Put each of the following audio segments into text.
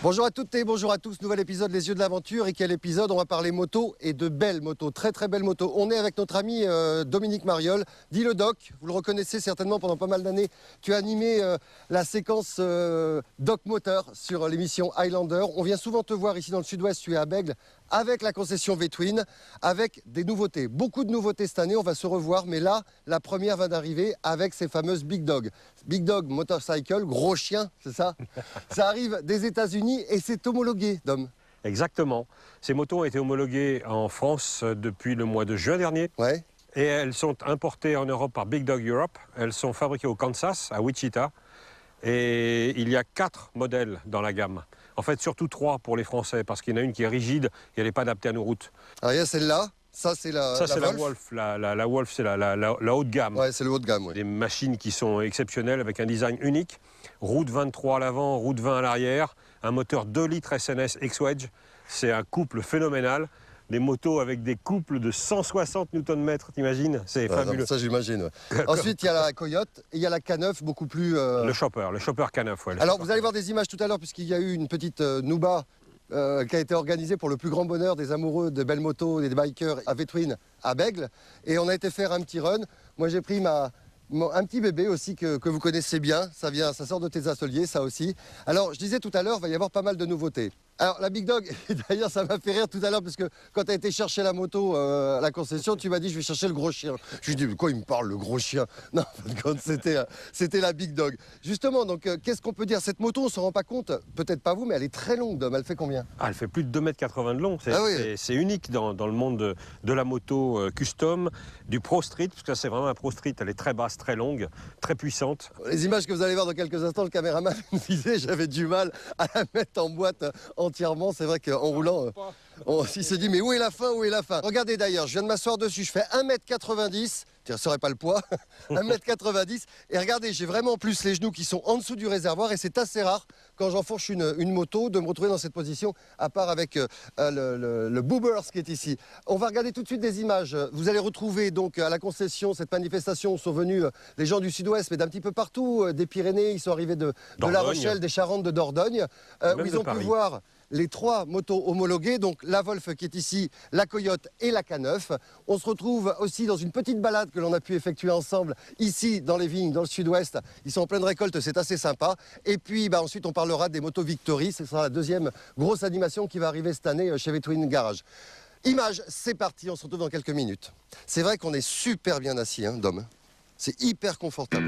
Bonjour à toutes et bonjour à tous, nouvel épisode Les Yeux de l'Aventure. Et quel épisode? On va parler moto et de belles motos, très très belles motos. On est avec notre ami Dominique Mariol, dit le Doc. Vous le reconnaissez certainement, pendant pas mal d'années. Tu as animé la séquence Doc Moteur sur l'émission Highlander. On vient souvent te voir ici dans le sud-ouest, tu es à Bègles, avec la concession V-Twin, avec des nouveautés. Beaucoup de nouveautés cette année, on va se revoir. Mais là, la première va d'arriver avec ces fameuses Big Dog. Big Dog Motorcycle, gros chien, c'est ça? Ça arrive des États-Unis. Et c'est homologué, Dom. Exactement. Ces motos ont été homologuées en France depuis le mois de juin dernier. Ouais. Et elles sont importées en Europe par Big Dog Europe. Elles sont fabriquées au Kansas, à Wichita. Et il y a 4 modèles dans la gamme. En fait, surtout 3 pour les Français, parce qu'il y en a une qui est rigide et elle n'est pas adaptée à nos routes. Alors, il y a celle-là. Ça, c'est la Wolf. La Wolf, c'est la haute gamme. Ouais, c'est le haut de gamme, oui. Des machines qui sont exceptionnelles, avec un design unique. Route 23 à l'avant, route 20 à l'arrière. Un moteur 2 litres SNS X-Wedge. C'est un couple phénoménal. Des motos avec des couples de 160 Nm, t'imagines? C'est fabuleux. Non, ça, j'imagine. Ouais. Ensuite, il y a la Coyote et il y a la K9, beaucoup plus... Le Chopper K9. Ouais, alors, vous allez voir des images tout à l'heure, puisqu'il y a eu une petite Nouba qui a été organisée pour le plus grand bonheur des amoureux de belles motos et des bikers à V-Twin à Bègles. Et on a été faire un petit run. Moi, j'ai pris un petit bébé aussi que vous connaissez bien. Ça sort de tes ateliers, ça aussi. Alors, je disais tout à l'heure, il va y avoir pas mal de nouveautés. Alors, la Big Dog, d'ailleurs, ça m'a fait rire tout à l'heure, parce que quand tu as été chercher la moto à la concession, tu m'as dit, je vais chercher le gros chien. Je lui ai dit, mais quoi, il me parle, le gros chien? Non, c'était la Big Dog. Justement, donc, qu'est-ce qu'on peut dire? Cette moto, on ne se rend pas compte, peut-être pas vous, mais elle est très longue, Dom. Elle fait combien? Elle fait plus de 2,80 m de long. Oui. C'est unique dans le monde de la moto custom, du Pro Street, parce que c'est vraiment un Pro Street. Elle est très basse, très longue, très puissante. Les images que vous allez voir dans quelques instants, le caméraman me disait, j'avais du mal à la mettre en boîte entièrement. C'est vrai qu'en roulant, on se dit, mais où est la fin? Où est la fin? Regardez d'ailleurs, je viens de m'asseoir dessus, je fais 1,90 m. Tu ne saurais pas le poids. 1,90 m. Et regardez, j'ai vraiment plus les genoux qui sont en dessous du réservoir. Et c'est assez rare, quand j'enfourche une moto, de me retrouver dans cette position, à part avec le Boobers qui est ici. On va regarder tout de suite des images. Vous allez retrouver donc à la concession cette manifestation où sont venus les gens du sud-ouest, mais d'un petit peu partout, des Pyrénées. Ils sont arrivés de La Rochelle, des Charentes, de Dordogne, où ils ont pu voir les 3 motos homologuées, donc la Wolf qui est ici, la Coyote et la K9. On se retrouve aussi dans une petite balade que l'on a pu effectuer ensemble ici dans les vignes, dans le sud-ouest. Ils sont en pleine récolte, c'est assez sympa. Et puis ensuite on parlera des motos Victory. Ce sera la deuxième grosse animation qui va arriver cette année chez V-Twin Garage. Image, c'est parti, on se retrouve dans quelques minutes. C'est vrai qu'on est super bien assis, hein, Dom. C'est hyper confortable.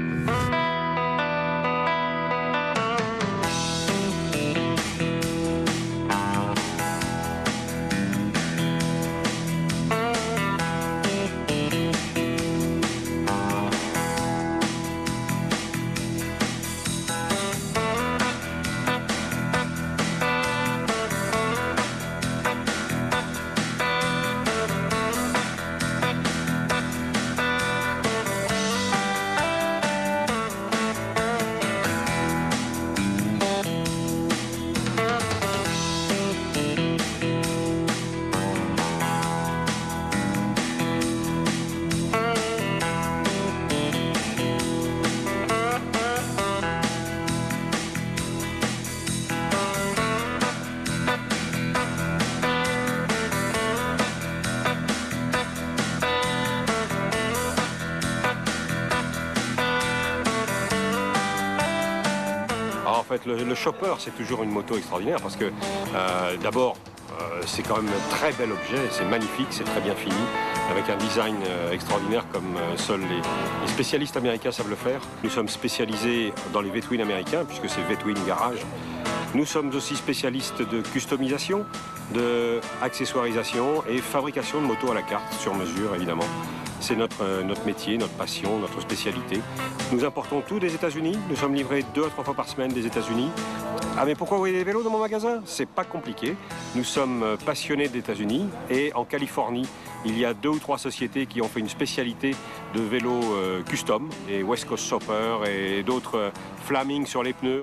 En fait, le Chopper, c'est toujours une moto extraordinaire parce que d'abord, c'est quand même un très bel objet, c'est magnifique, c'est très bien fini, avec un design extraordinaire comme seuls les spécialistes américains savent le faire. Nous sommes spécialisés dans les V-Twin américains, puisque c'est V-Twin Garage. Nous sommes aussi spécialistes de customisation, de accessoirisation et fabrication de motos à la carte, sur mesure évidemment. C'est notre métier, notre passion, notre spécialité. Nous importons tout des États-Unis. Nous sommes livrés 2 à 3 fois par semaine des États-Unis. Ah mais pourquoi vous voyez des vélos dans mon magasin? C'est pas compliqué. Nous sommes passionnés des États-Unis et en Californie, il y a 2 ou 3 sociétés qui ont fait une spécialité de vélos custom, et West Coast Chopper et d'autres Flaming sur les pneus.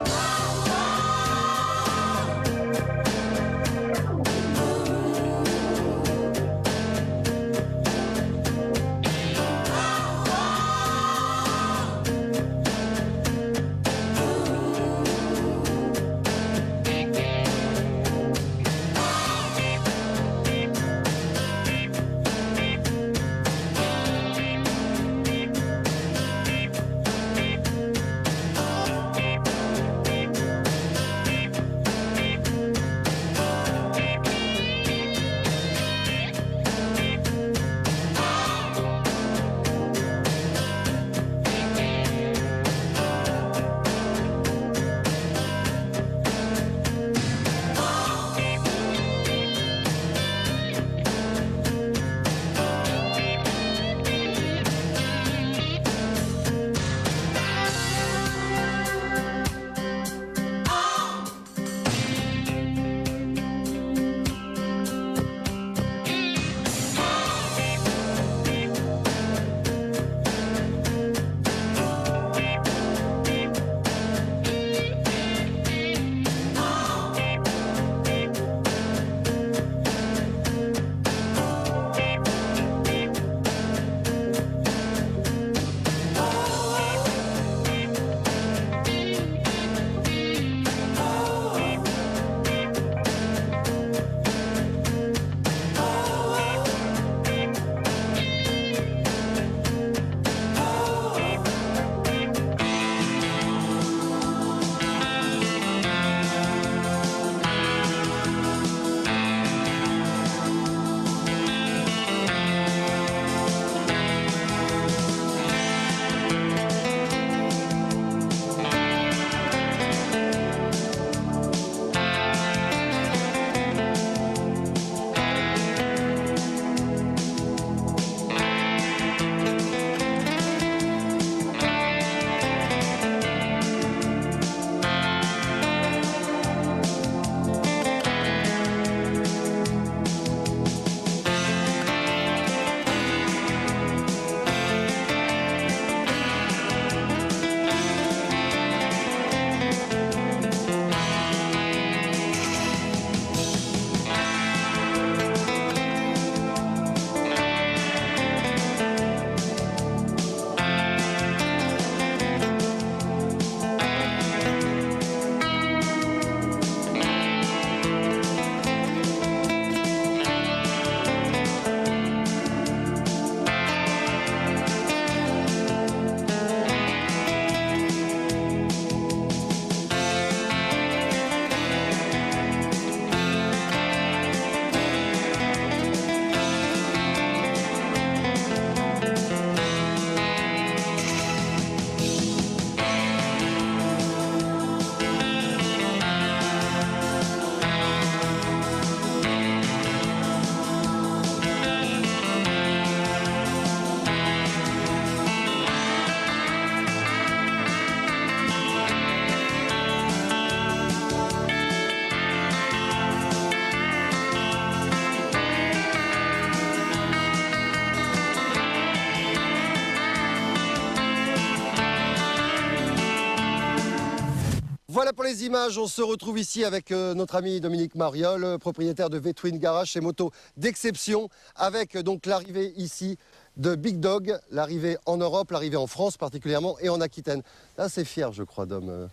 Voilà pour les images, on se retrouve ici avec notre ami Dominique Mariol, propriétaire de V-Twin Garage, ces motos d'exception, avec donc l'arrivée ici de Big Dog, l'arrivée en Europe, l'arrivée en France particulièrement et en Aquitaine. Là c'est fier je crois Dom.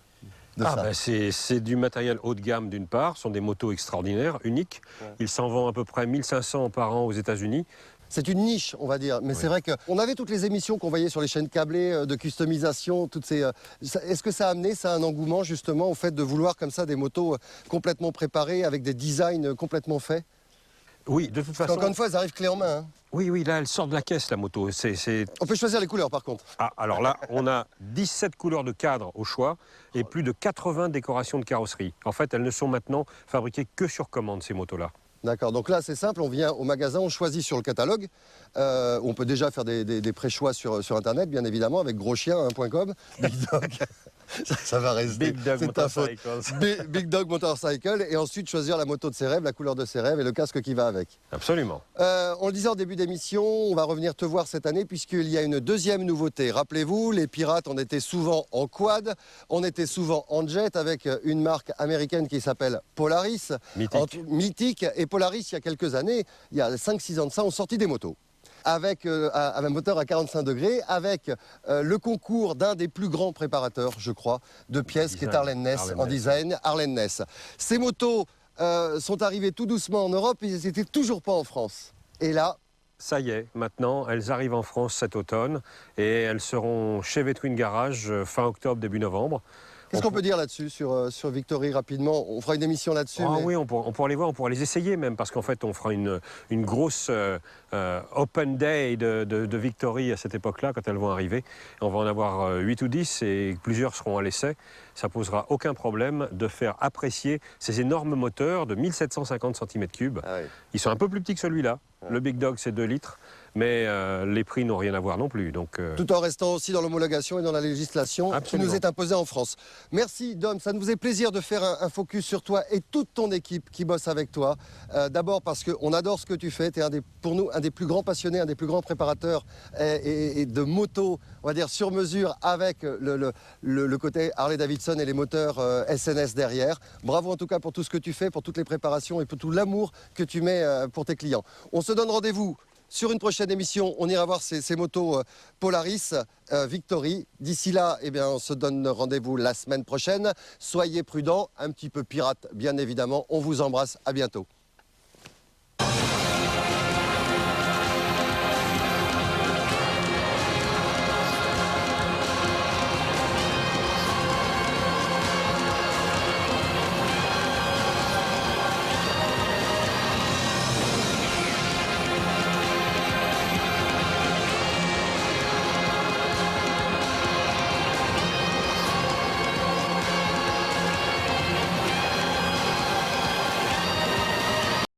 C'est du matériel haut de gamme d'une part, ce sont des motos extraordinaires, uniques. Ouais. Il s'en vend à peu près 1500 par an aux États-Unis. C'est une niche, on va dire, mais oui. C'est vrai qu'on avait toutes les émissions qu'on voyait sur les chaînes câblées de customisation, toutes ces. Est-ce que ça a amené un engouement justement au fait de vouloir comme ça des motos complètement préparées avec des designs complètement faits? Oui, de toute façon. Encore une fois, elles arrivent clé en main. Hein. Oui, là, elle sort de la caisse, la moto. On peut choisir les couleurs, par contre. Ah, alors là, on a 17 couleurs de cadre au choix et plus de 80 décorations de carrosserie. En fait, elles ne sont maintenant fabriquées que sur commande, ces motos-là. D'accord, donc là c'est simple, on vient au magasin, on choisit sur le catalogue, on peut déjà faire des pré-choix sur Internet, bien évidemment, avec groschien.com, Big Dog, ça va rester, Big Dog Motorcycle. Big Dog Motorcycle, et ensuite choisir la moto de ses rêves, la couleur de ses rêves et le casque qui va avec. Absolument. On le disait en début d'émission, on va revenir te voir cette année puisqu'il y a une deuxième nouveauté. Rappelez-vous, les pirates, on était souvent en quad, on était souvent en jet avec une marque américaine qui s'appelle Polaris. Mythique. Et Polaris, il y a quelques années, il y a 5-6 ans de ça, ont sorti des motos. Avec un moteur à 45 degrés, avec le concours d'un des plus grands préparateurs, je crois, de pièces, qui est Arlen Ness, en design, Arlen Ness. Ces motos sont arrivées tout doucement en Europe, et elles n'étaient toujours pas en France. Et là... Ça y est, maintenant, elles arrivent en France cet automne, et elles seront chez V-Twin Garage fin octobre, début novembre. Qu'est-ce qu'on peut dire là-dessus, sur Victory, rapidement? On fera une émission là-dessus. Ah, mais... Oui, on pourra les voir, on pourra les essayer même, parce qu'en fait, on fera une grosse open day de Victory à cette époque-là, quand elles vont arriver. On va en avoir 8 ou 10, et plusieurs seront à l'essai. Ça posera aucun problème de faire apprécier ces énormes moteurs de 1750 cm3. Ah oui. Ils sont un peu plus petits que celui-là. Ouais. Le Big Dog, c'est 2 litres. Mais les prix n'ont rien à voir non plus. Donc, tout en restant aussi dans l'homologation et dans la législation Absolument. Qui nous est imposée en France. Merci Dom, ça nous faisait plaisir de faire un focus sur toi et toute ton équipe qui bosse avec toi. D'abord parce qu'on adore ce que tu fais, tu es pour nous un des plus grands passionnés, un des plus grands préparateurs et de motos, on va dire sur mesure, avec le côté Harley-Davidson et les moteurs SNS derrière. Bravo en tout cas pour tout ce que tu fais, pour toutes les préparations et pour tout l'amour que tu mets pour tes clients. On se donne rendez-vous sur une prochaine émission, on ira voir ces motos Polaris, Victory. D'ici là, eh bien, on se donne rendez-vous la semaine prochaine. Soyez prudents, un petit peu pirates, bien évidemment. On vous embrasse, à bientôt.